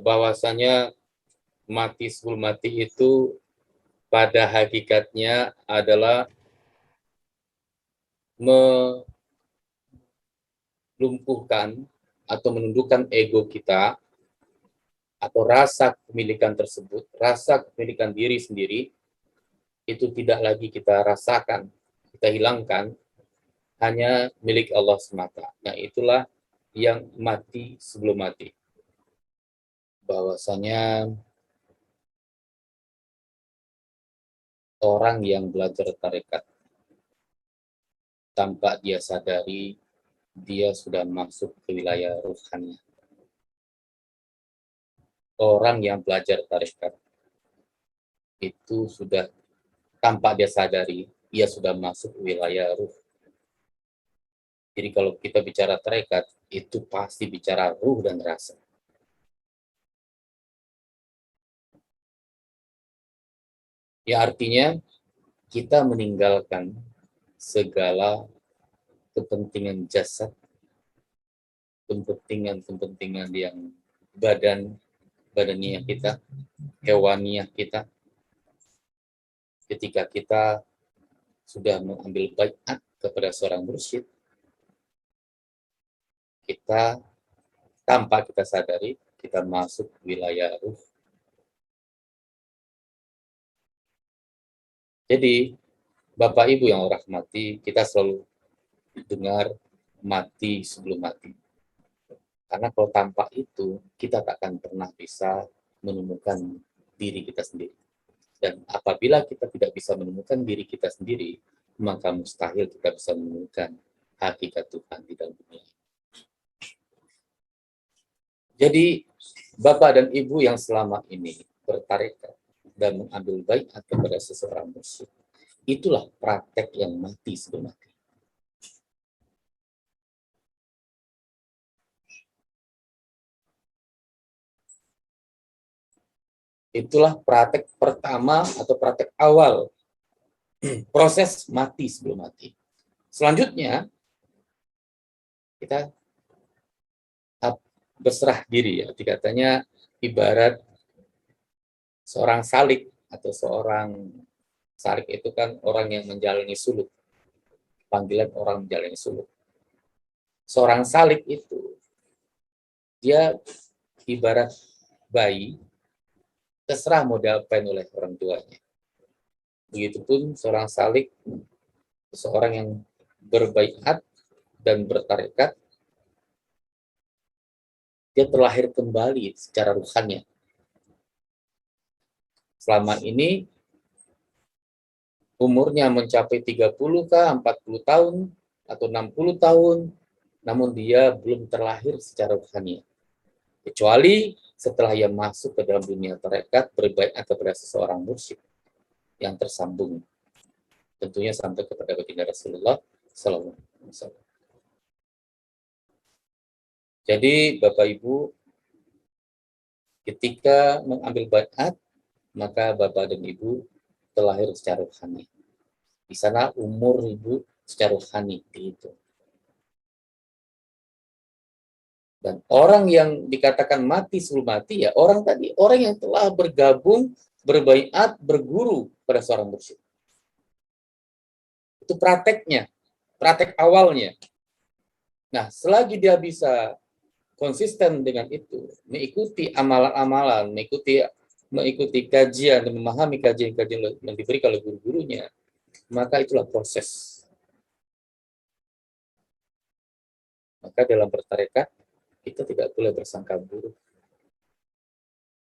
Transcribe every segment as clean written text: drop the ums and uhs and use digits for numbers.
bahwasanya mati sebelum mati itu pada hakikatnya adalah melumpuhkan atau menundukkan ego kita atau rasa kepemilikan tersebut, rasa kepemilikan diri sendiri itu tidak lagi kita rasakan, kita hilangkan, hanya milik Allah semata. Nah, itulah yang mati sebelum mati. Bahwasanya orang yang belajar tarekat tanpa dia sadari, dia sudah masuk ke wilayah ruhani. Orang yang belajar tarekat itu sudah tanpa dia sadari, ia sudah masuk ke wilayah ruh. Jadi kalau kita bicara tarekat, itu pasti bicara ruh dan rasa. Ya artinya kita meninggalkan segala kepentingan jasad, kepentingan yang badaniah kita, hewaniah kita, ketika kita sudah mengambil baiat kepada seorang mursyid, kita tanpa kita sadari, kita masuk wilayah ruh. Jadi, Bapak Ibu yang rahmati, kita selalu dengar mati sebelum mati. Karena kalau tanpa itu, kita tak akan pernah bisa menemukan diri kita sendiri. Dan apabila kita tidak bisa menemukan diri kita sendiri, maka mustahil kita bisa menemukan hakikat Tuhan di dalam dunia. Jadi, Bapak dan Ibu yang selama ini bertarekat dan mengambil baiat kepada seseorang mursyid, itulah praktek yang mati sebelum mati. Itulah praktek pertama atau praktek awal proses mati sebelum mati. Selanjutnya, kita berserah diri, ya. Dikatanya ibarat seorang salik atau seorang salik itu kan orang yang menjalani suluk. Panggilan orang menjalani suluk. Seorang salik itu, dia ibarat bayi, terserah mau diapain oleh orang tuanya. Begitupun seorang salik, seorang yang berbaiat dan bertarekat, dia terlahir kembali secara ruhannya. Selama ini umurnya mencapai 30 kah, 40 tahun, atau 60 tahun, namun dia belum terlahir secara ruhannya. Kecuali setelah ia masuk ke dalam dunia tarekat, berbaiat kepada seseorang mursyid yang tersambung. Tentunya sampai kepada baginda Rasulullah Sallallahu Alaihi Wasallam. Jadi Bapak Ibu, ketika mengambil baiat, maka Bapak dan Ibu terlahir secara rohani. Di sana umur Ibu secara rohani dihitung. Dan orang yang dikatakan mati sebelum mati, ya orang tadi, orang yang telah bergabung, berbaiat, berguru pada seorang mursyid. Itu prakteknya, praktek awalnya. Nah, selagi dia bisa konsisten dengan itu, mengikuti amalan-amalan, mengikuti kajian dan memahami kajian-kajian yang diberikan oleh guru-gurunya, maka itulah proses. Maka dalam bertarekat, kita tidak boleh bersangka buruk.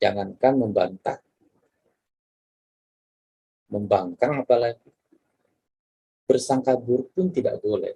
Jangankan membantah, membangkang apalagi. Bersangka buruk pun tidak boleh.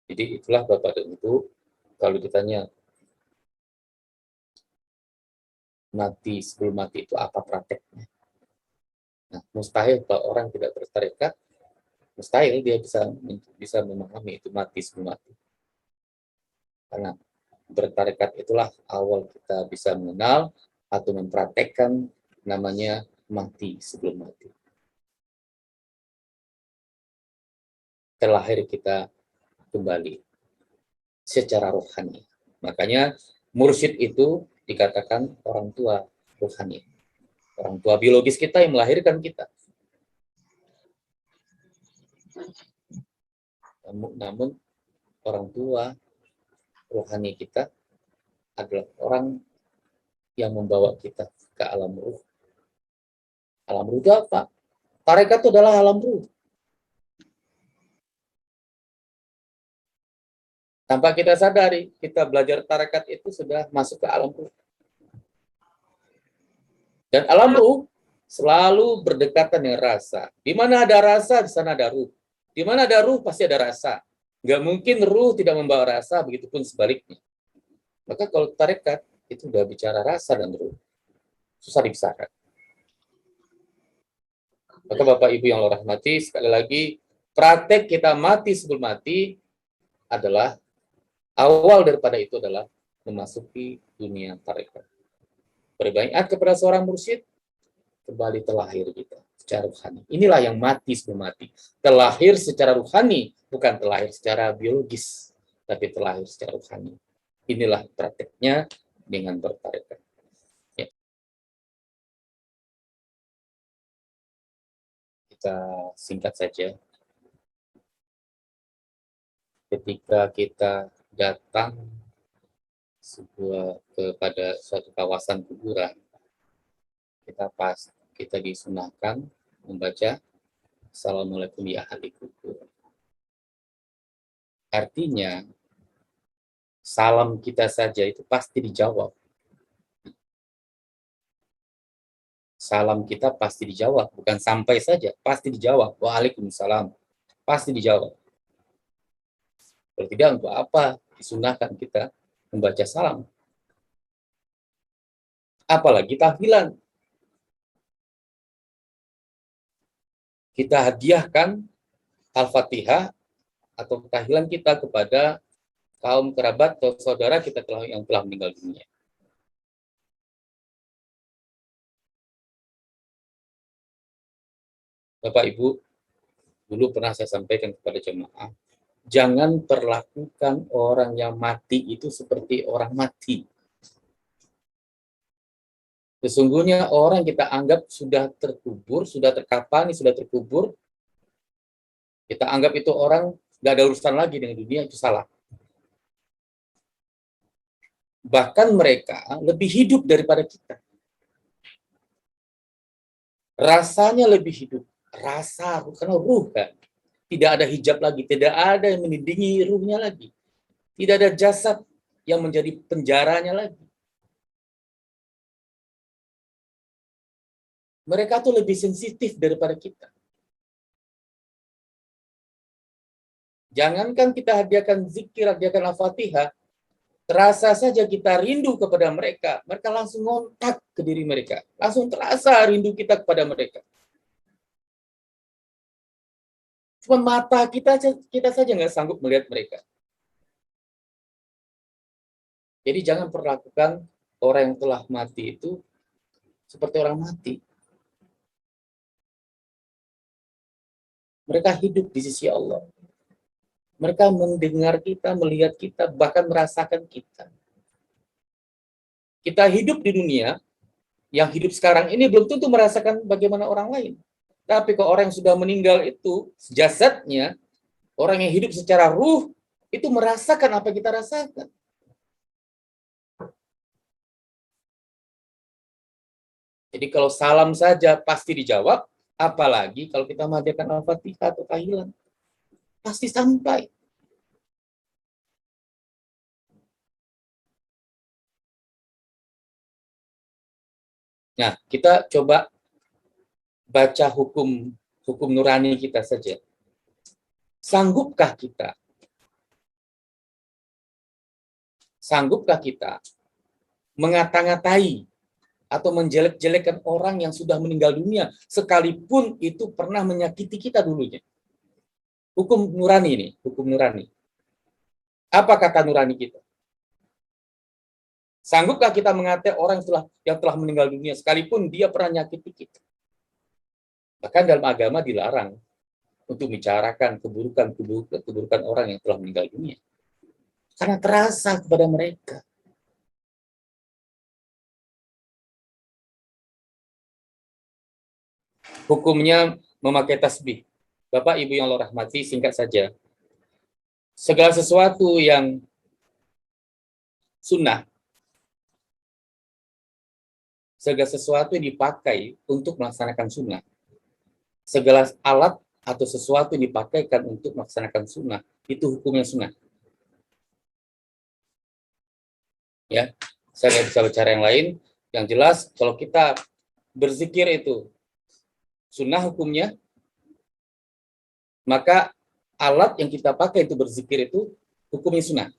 Jadi itulah Bapak dan Ibu, kalau ditanya mati sebelum mati itu apa prakteknya. Nah, mustahil kalau orang tidak bertarekat, mustahil dia bisa memahami itu mati sebelum mati. Karena bertarekat itulah awal kita bisa mengenal atau mempraktekkan namanya mati sebelum mati. terlahir kita kembali secara rohani. Makanya mursyid itu dikatakan orang tua rohani. Orang tua biologis kita yang melahirkan kita. Namun orang tua rohani kita adalah orang yang membawa kita ke alam ruh. Alam ruh itu apa? Tarekat itu adalah alam ruh. Tanpa kita sadari, kita belajar tarekat itu sudah masuk ke alam ruh. Dan alam ruh selalu berdekatan dengan rasa. Di mana ada rasa, di sana ada ruh. Di mana ada ruh, pasti ada rasa. Nggak mungkin ruh tidak membawa rasa, begitupun sebaliknya. Maka kalau tarekat, itu udah bicara rasa dan ruh. Susah dipisahkan. Maka Bapak Ibu yang Allah rahmati, sekali lagi, praktek kita mati sebelum mati adalah, awal daripada itu adalah memasuki dunia tarekat. Berbaiat kepada seorang mursyid, kembali terlahir kita secara rohani. Inilah yang mati sebelum mati. Terlahir secara rohani, bukan terlahir secara biologis, tapi terlahir secara rohani. Inilah prakteknya dengan bertarekat. Ya. Kita singkat saja. Ketika kita datang kepada suatu kawasan kuburan, kita disunahkan membaca Assalamualaikum ya ahli kubur. Artinya, salam kita saja itu pasti dijawab. Salam kita pasti dijawab, bukan sampai saja, pasti dijawab. Waalaikumsalam, pasti dijawab. Kalau tidak, untuk apa disunahkan kita membaca salam? Apalagi tahlilan. Kita hadiahkan Al-Fatihah atau tahlilan kita kepada kaum kerabat atau saudara kita yang telah meninggal dunia. Bapak Ibu, dulu pernah saya sampaikan kepada jemaah, jangan perlakukan orang yang mati itu seperti orang mati. Sesungguhnya orang kita anggap sudah terkubur, sudah terkapani, sudah terkubur, kita anggap itu orang nggak ada urusan lagi dengan dunia, itu salah. Bahkan mereka lebih hidup daripada kita. Rasanya lebih hidup. Rasa, karena ruh kan. Tidak ada hijab lagi, tidak ada yang melindungi ruhnya lagi. Tidak ada jasad yang menjadi penjaranya lagi. Mereka tuh lebih sensitif daripada kita. Jangankan kita hadiahkan zikir, hadiahkan Al-Fatihah, terasa saja kita rindu kepada mereka, mereka langsung ngontak ke diri mereka. Langsung terasa rindu kita kepada mereka. Cuma mata kita saja nggak sanggup melihat mereka. Jadi jangan perlakukan orang yang telah mati itu seperti orang mati. Mereka hidup di sisi Allah. Mereka mendengar kita, melihat kita, bahkan merasakan kita. Kita hidup di dunia, yang hidup sekarang ini belum tentu merasakan bagaimana orang lain. Tapi kalau orang yang sudah meninggal itu, jasadnya, orang yang hidup secara ruh, itu merasakan apa yang kita rasakan. Jadi kalau salam saja pasti dijawab, apalagi kalau kita menghadiahkan Al-Fatihah atau tahlilan. Pasti sampai. Nah, kita coba baca hukum nurani kita saja. Sanggupkah kita mengata-ngatai atau menjelek-jelekan orang yang sudah meninggal dunia, sekalipun itu pernah menyakiti kita dulunya? Hukum nurani ini, hukum nurani. Apa kata nurani kita? Sanggupkah kita mengatai orang yang telah meninggal dunia, sekalipun dia pernah menyakiti kita? Bahkan dalam agama dilarang. untuk bicarakan keburukan orang yang telah meninggal dunia. Karena terasa kepada mereka. Hukumnya memakai tasbih. Bapak Ibu yang Allah rahmati, singkat saja. Segala sesuatu yang sunnah, segala sesuatu yang dipakai untuk melaksanakan sunnah, segala alat atau sesuatu yang dipakaikan untuk melaksanakan sunnah, itu hukumnya sunnah. Ya, saya nggak bisa bicara yang lain. Yang jelas, kalau kita berzikir itu sunnah hukumnya, maka alat yang kita pakai untuk berzikir itu hukumnya sunnah.